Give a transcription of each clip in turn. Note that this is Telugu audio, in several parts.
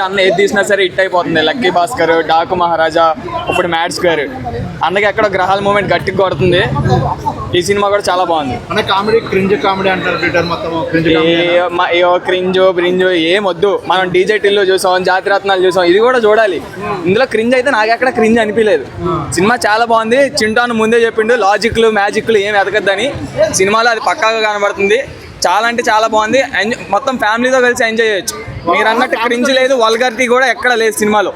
అన్న ఏది తీసినా సరే హిట్ అయిపోతుంది. లక్కీ భాస్కర్, డాకు మహారాజా, ఇప్పుడు మ్యాడ్ స్క్వేర్, అందుకే ఎక్కడో గ్రహాల మూమెంట్ గట్టిగా కొడుతుంది. ఈ సినిమా కూడా చాలా బాగుంది. కామెడీ క్రింజ్ కామెడీ అంటారు ట్విట్టర్ మొత్తం క్రింజో బ్రింజో ఏం వద్దు. మనం డీజే టిల్లు చూసాం, జాతిరత్నాలు చూసాం, ఇది కూడా చూడాలి. ఇందులో క్రింజ్ అయితే నాకు ఎక్కడ క్రింజ్ అనిపించలేదు. సినిమా చాలా బాగుంది. చింటాను ముందే చెప్పిండు లాజిక్లు మ్యాజిక్లు ఏం ఎదగద్దని. సినిమాలో అది పక్కాగా కనబడుతుంది. చాలా అంటే చాలా బాగుంది. మొత్తం ఫ్యామిలీతో కలిసి ఎంజాయ్ చేయొచ్చు. మీరు అన్నట్టు క్రింజ్ లేదు, వల్గారిటీ కూడా ఎక్కడ లేదు సినిమాలో.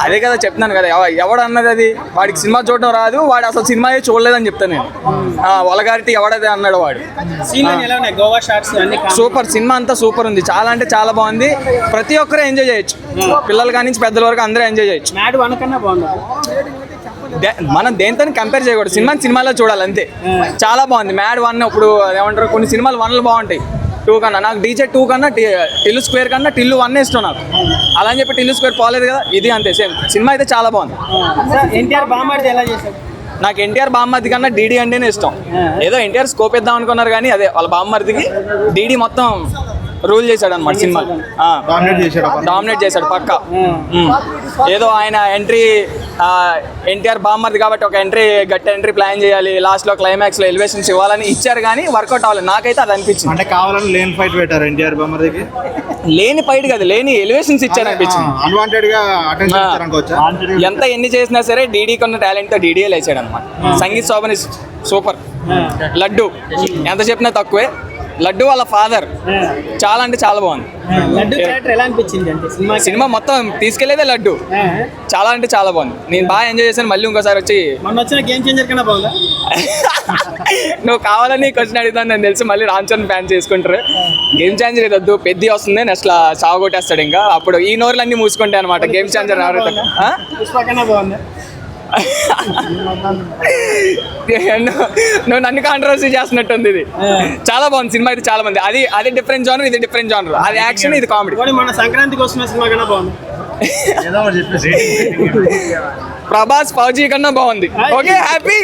అదే కదా చెప్తున్నాను కదా, ఎవడు అన్నది అది? వాడికి సినిమా చూడడం రాదు, వాడు అసలు సినిమా చూడలేదని చెప్తాను నేను. వల్గారిటీ ఎవడదే అన్నాడు వాడు. సూపర్, సినిమా అంతా సూపర్ ఉంది. చాలా అంటే చాలా బాగుంది. ప్రతి ఒక్కరూ ఎంజాయ్ చేయొచ్చు, పిల్లల కాడి నుంచి పెద్దల వరకు అందరూ ఎంజాయ్ చేయొచ్చు. మనం దేంతో కంపేర్ చేయకూడదు. సినిమాలో చూడాలి అంతే. చాలా బాగుంది. మ్యాడ్ 1 ఇప్పుడు ఏమంటారు, కొన్ని సినిమాలు 1 బాగుంటాయి, 2 కన్నా. నాకు డీజే 2 కన్నా టిల్లు స్క్వేర్ కన్నా టిల్లు 1 ఇష్టం నాకు. అలా అని చెప్పి టిల్లు స్క్వేర్ పోలేదు కదా, ఇది అంతే సేమ్. సినిమా అయితే చాలా బాగుంది. నాకు ఎన్టీఆర్ బామ్మర్ది కన్నా డీడీ అంటేనే ఇష్టం. ఏదో ఎన్టీఆర్ స్కోప్ ఇద్దాం అనుకున్నారు కానీ అదే వాళ్ళ బామ్మర్దికి డీడీ మొత్తం రూల్ చేశాడు అనమాట. సినిమా డామినేట్ చేశాడు పక్కా. ఏదో ఆయన ఎంట్రీ ఎన్టీఆర్ బామ్మర్ది కాబట్టి ఒక గట్టి ఎంట్రీ ప్లాన్ చేయాలి, లాస్ట్లో క్లైమాక్స్లో ఎలివేషన్స్ ఇవ్వాలని ఇచ్చారు కానీ వర్కౌట్ అవ్వాలి. నాకైతే అది అనిపించింది. అంటే కావాలని లేని ఫైట్ పెట్టారు ఎన్టీఆర్ బామ్మర్దికి. లేని ఫైట్ కాదు, లేని ఎలివేషన్స్ ఇచ్చారు అనిపించింది. ఎంత ఎన్ని చేసినా సరే డీడీ కొన్న టాలెంట్తో డీడీఏ లేచాడు అనమాట. సంగీత్ శోభన్ సూపర్. లడ్డు ఎంత చెప్పినా తక్కువే. లడ్డు వాళ్ళ ఫాదర్ చాలా అంటే చాలా బాగుంది. సినిమా మొత్తం తీసుకెళ్లేదే లడ్డు. చాలా అంటే చాలా బాగుంది. నేను బాగా ఎంజాయ్ చేశాను. మళ్ళీ ఇంకోసారి వచ్చి నువ్వు కావాలని క్వశ్చన్ అడుగుతాను నేను తెలుసు. మళ్ళీ రామ్ చరణ్ ఫ్యాన్ చేసుకుంటారు. గేమ్ ఛేంజర్ ఏదొద్దు, పెద్ద వస్తుంది నెక్స్ట్ సాగొట్టేస్తాడు. ఇంకా అప్పుడు ఈ నోర్లు అన్ని మూసుకుంటాయి అనమాట. గేమ్ ఛేంజర్ నువ్వు నన్ను కాంట్రవర్సీ చేస్తున్నట్టుంది. ఇది చాలా బాగుంది. సినిమా అయితే చాలా బాగుంది. అది డిఫరెంట్ జానర్, ఇది డిఫరెంట్ జానర్. అది యాక్షన్, ఇది కామెడీ. మన సంక్రాంతికి వస్తున్న సినిమా కన్నా బాగుంది. ప్రభాస్ ఫౌజీ కన్నా బాగుంది. Okay, happy.